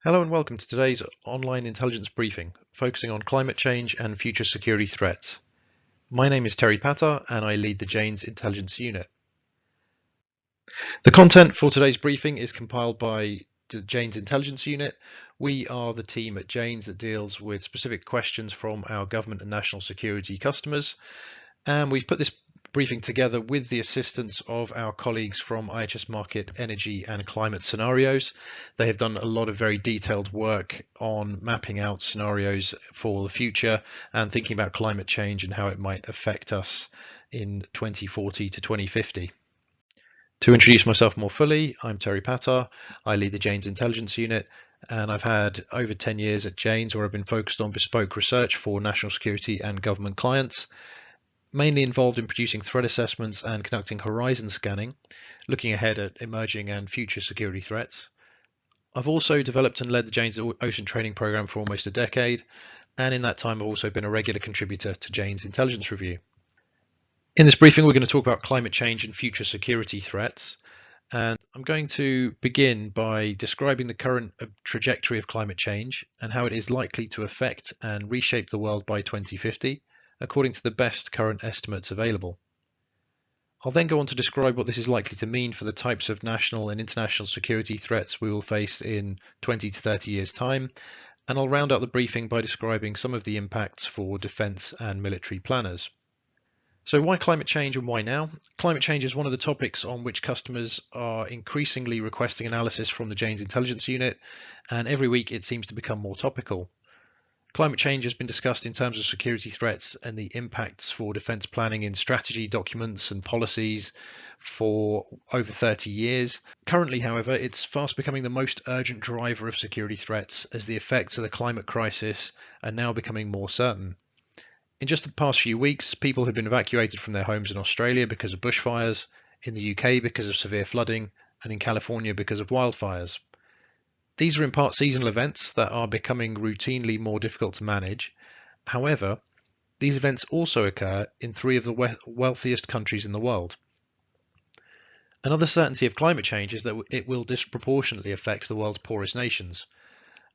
Hello and welcome to today's online intelligence briefing, focusing on climate change and future security threats. My name is Terry Patter and I lead the Jane's Intelligence Unit. The content for today's briefing is compiled by the Jane's Intelligence Unit. We are the team at Jane's that deals with specific questions from our government and national security customers. And we've put this briefing together with the assistance of our colleagues from IHS Markit Energy and Climate Scenarios. They have done a lot of very detailed work on mapping out scenarios for the future and thinking about climate change and how it might affect us in 2040 to 2050. To introduce myself more fully, I'm Terry Patter. I lead the Jane's Intelligence Unit, and I've had over 10 years at Jane's where I've been focused on bespoke research for national security and government clients, mainly involved in producing threat assessments and conducting horizon scanning, looking ahead at emerging and future security threats. I've also developed and led the Jane's Ocean Training Program for almost a decade, and in that time I've also been a regular contributor to Jane's Intelligence Review. In this briefing, we're going to talk about climate change and future security threats. And I'm going to begin by describing the current trajectory of climate change and how it is likely to affect and reshape the world by 2050, according to the best current estimates available. I'll then go on to describe what this is likely to mean for the types of national and international security threats we will face in 20 to 30 years' time, and I'll round out the briefing by describing some of the impacts for defence and military planners. So why climate change and why now? Climate change is one of the topics on which customers are increasingly requesting analysis from the Jane's Intelligence Unit, and every week it seems to become more topical. Climate change has been discussed in terms of security threats and the impacts for defence planning in strategy documents and policies for over 30 years. Currently, however, it's fast becoming the most urgent driver of security threats as the effects of the climate crisis are now becoming more certain. In just the past few weeks, people have been evacuated from their homes in Australia because of bushfires, in the UK because of severe flooding, and in California because of wildfires. These are in part seasonal events that are becoming routinely more difficult to manage. However, these events also occur in three of the wealthiest countries in the world. Another certainty of climate change is that it will disproportionately affect the world's poorest nations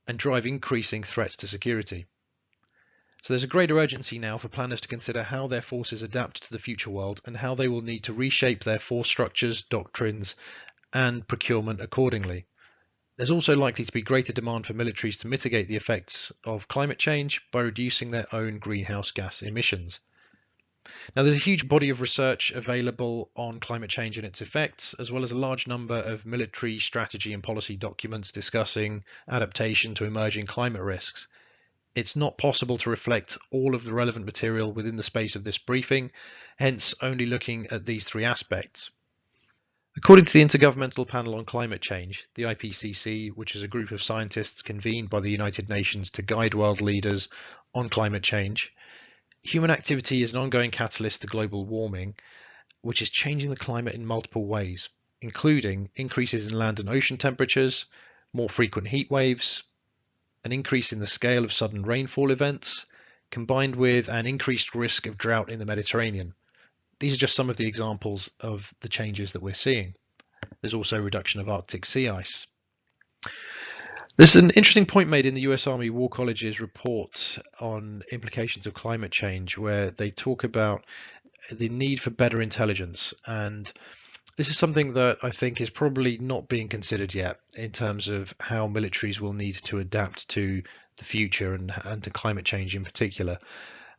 and drive increasing threats to security. So there's a greater urgency now for planners to consider how their forces adapt to the future world and how they will need to reshape their force structures, doctrines, and procurement accordingly. There's also likely to be greater demand for militaries to mitigate the effects of climate change by reducing their own greenhouse gas emissions. Now, there's a huge body of research available on climate change and its effects, as well as a large number of military strategy and policy documents discussing adaptation to emerging climate risks. It's not possible to reflect all of the relevant material within the space of this briefing, hence only looking at these three aspects. According to the Intergovernmental Panel on Climate Change, the IPCC, which is a group of scientists convened by the United Nations to guide world leaders on climate change, human activity is an ongoing catalyst to global warming, which is changing the climate in multiple ways, including increases in land and ocean temperatures, more frequent heat waves, an increase in the scale of sudden rainfall events, combined with an increased risk of drought in the Mediterranean. These are just some of the examples of the changes that we're seeing. There's also a reduction of Arctic sea ice. There's an interesting point made in the US Army War College's report on implications of climate change, where they talk about the need for better intelligence. And this is something that I think is probably not being considered yet in terms of how militaries will need to adapt to the future and to climate change in particular.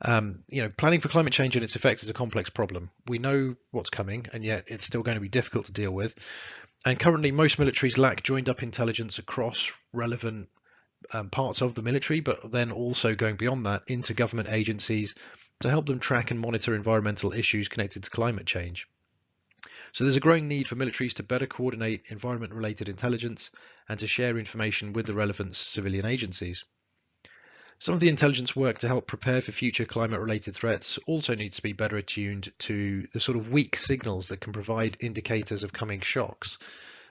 Planning for climate change and its effects is a complex problem. We know what's coming, and yet it's still going to be difficult to deal with. And currently, most militaries lack joined up intelligence across relevant parts of the military, but then also going beyond that into government agencies to help them track and monitor environmental issues connected to climate change. So there's a growing need for militaries to better coordinate environment-related intelligence and to share information with the relevant civilian agencies. Some of the intelligence work to help prepare for future climate-related threats also needs to be better attuned to the sort of weak signals that can provide indicators of coming shocks.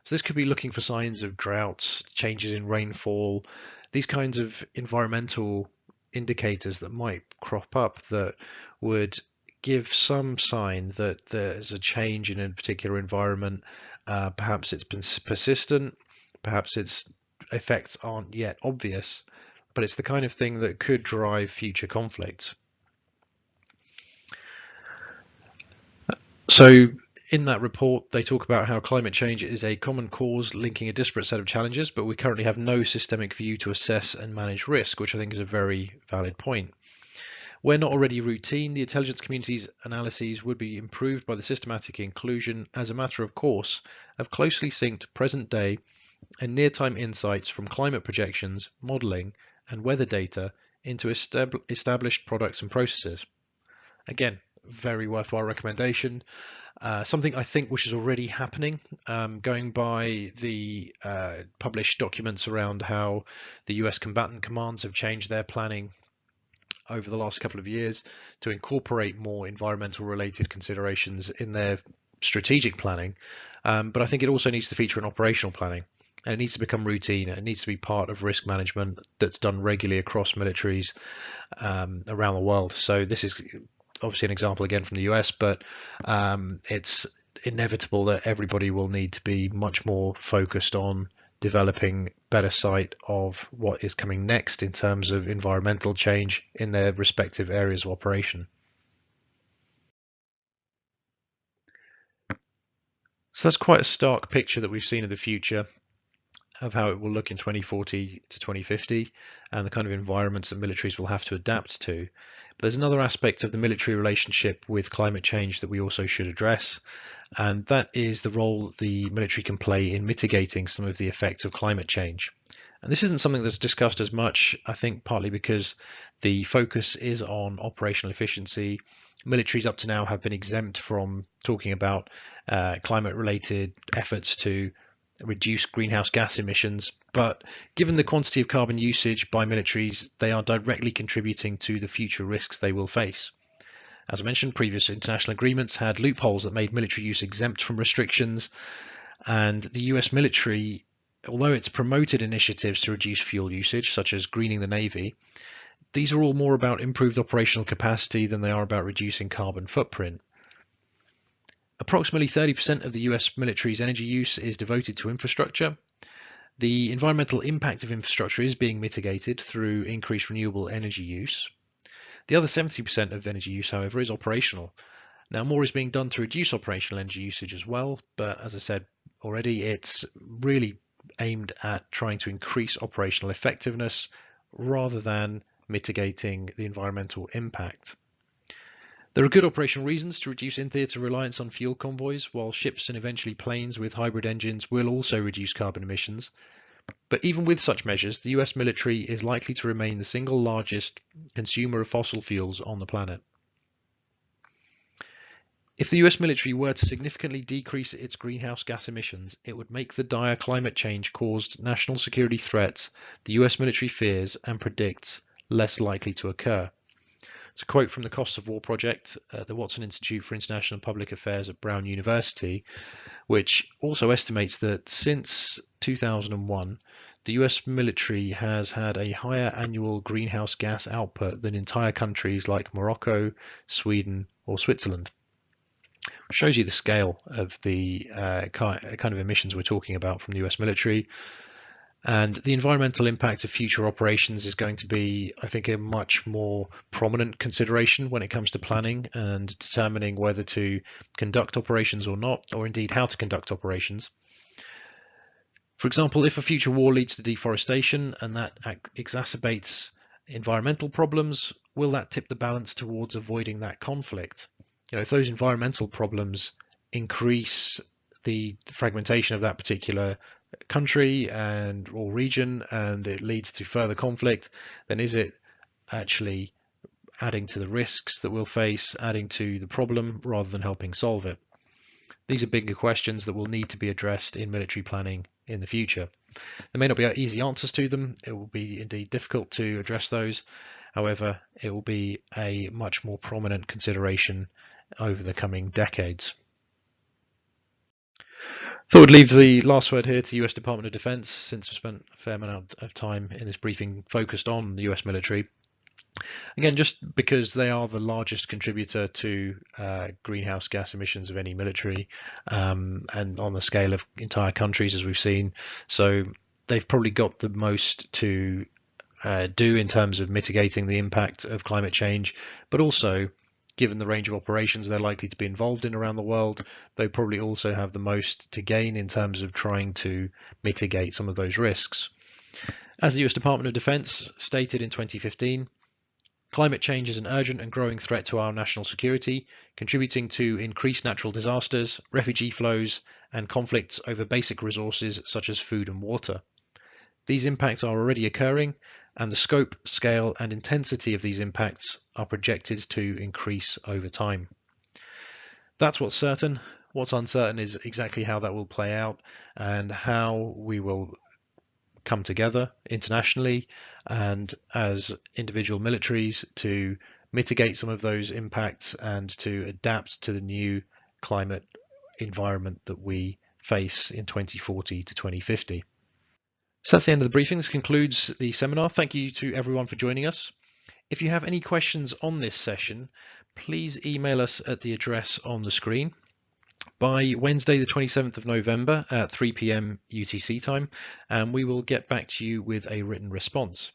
So this could be looking for signs of droughts, changes in rainfall, these kinds of environmental indicators that might crop up that would give some sign that there's a change in a particular environment. Perhaps it's been persistent, perhaps it's effects aren't yet obvious, but it's the kind of thing that could drive future conflicts. So in that report, they talk about how climate change is a common cause linking a disparate set of challenges, but we currently have no systemic view to assess and manage risk, which I think is a very valid point. Where not already routine, the intelligence community's analyses would be improved by the systematic inclusion, as a matter of course, of closely synced present day and near-time insights from climate projections, modelling, and weather data into established products and processes. Again, very worthwhile recommendation. Something I think which is already happening, going by the published documents around how the US combatant commands have changed their planning over the last couple of years to incorporate more environmental related considerations in their strategic planning. But I think it also needs to feature in operational planning. And it needs to become routine. It needs to be part of risk management that's done regularly across militaries around the world. So this is obviously an example again from the US, but it's inevitable that everybody will need to be much more focused on developing better sight of what is coming next in terms of environmental change in their respective areas of operation. So that's quite a stark picture that we've seen of the future, of how it will look in 2040 to 2050 and the kind of environments that militaries will have to adapt to. But there's another aspect of the military relationship with climate change that we also should address, and that is the role the military can play in mitigating some of the effects of climate change. And this isn't something that's discussed as much, I think partly because the focus is on operational efficiency. Militaries up to now have been exempt from talking about climate related efforts to reduce greenhouse gas emissions, but given the quantity of carbon usage by militaries, they are directly contributing to the future risks they will face. As I mentioned, previous international agreements had loopholes that made military use exempt from restrictions, and the US military, although it's promoted initiatives to reduce fuel usage, such as greening the Navy, these are all more about improved operational capacity than they are about reducing carbon footprint. Approximately 30% of the US military's energy use is devoted to infrastructure. The environmental impact of infrastructure is being mitigated through increased renewable energy use. The other 70% of energy use, however, is operational. Now, more is being done to reduce operational energy usage as well, but as I said already, it's really aimed at trying to increase operational effectiveness rather than mitigating the environmental impact. There are good operational reasons to reduce in-theatre reliance on fuel convoys, while ships and eventually planes with hybrid engines will also reduce carbon emissions. But even with such measures, the US military is likely to remain the single largest consumer of fossil fuels on the planet. If the US military were to significantly decrease its greenhouse gas emissions, it would make the dire climate change caused national security threats the US military fears and predicts less likely to occur. It's a quote from the Costs of War project at the Watson Institute for International Public Affairs at Brown University, which also estimates that since 2001, the US military has had a higher annual greenhouse gas output than entire countries like Morocco, Sweden, or Switzerland. It shows you the scale of the kind of emissions we're talking about from the US military. And the environmental impact of future operations is going to be, I think, a much more prominent consideration when it comes to planning and determining whether to conduct operations or not, or indeed how to conduct operations. For example, if a future war leads to deforestation and that exacerbates environmental problems, will that tip the balance towards avoiding that conflict? If those environmental problems increase the fragmentation of that particular country or region and it leads to further conflict, then is it actually adding to the risks that we'll face, adding to the problem rather than helping solve it? These are bigger questions that will need to be addressed in military planning in the future. There may not be easy answers to them. It will be indeed difficult to address those. However, it will be a much more prominent consideration over the coming decades. Thought we'd leave the last word here to the US Department of Defense, since we spent a fair amount of time in this briefing focused on the US military. Again, just because they are the largest contributor to greenhouse gas emissions of any military, and on the scale of entire countries, as we've seen. So they've probably got the most to do in terms of mitigating the impact of climate change, but also, given the range of operations they're likely to be involved in around the world, they probably also have the most to gain in terms of trying to mitigate some of those risks. As the US Department of Defense stated in 2015, climate change is an urgent and growing threat to our national security, contributing to increased natural disasters, refugee flows, and conflicts over basic resources such as food and water. These impacts are already occurring, and the scope, scale, and intensity of these impacts are projected to increase over time. That's what's certain. What's uncertain is exactly how that will play out and how we will come together internationally and as individual militaries to mitigate some of those impacts and to adapt to the new climate environment that we face in 2040 to 2050. So that's the end of the briefing. This concludes the seminar. Thank you to everyone for joining us. If you have any questions on this session, please email us at the address on the screen. By Wednesday, the 27th of November at 3 p.m. UTC time, and we will get back to you with a written response.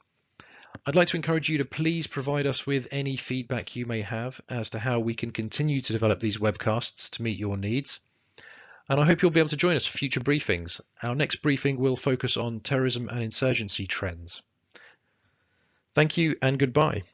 I'd like to encourage you to please provide us with any feedback you may have as to how we can continue to develop these webcasts to meet your needs. And I hope you'll be able to join us for future briefings. Our next briefing will focus on terrorism and insurgency trends. Thank you and goodbye.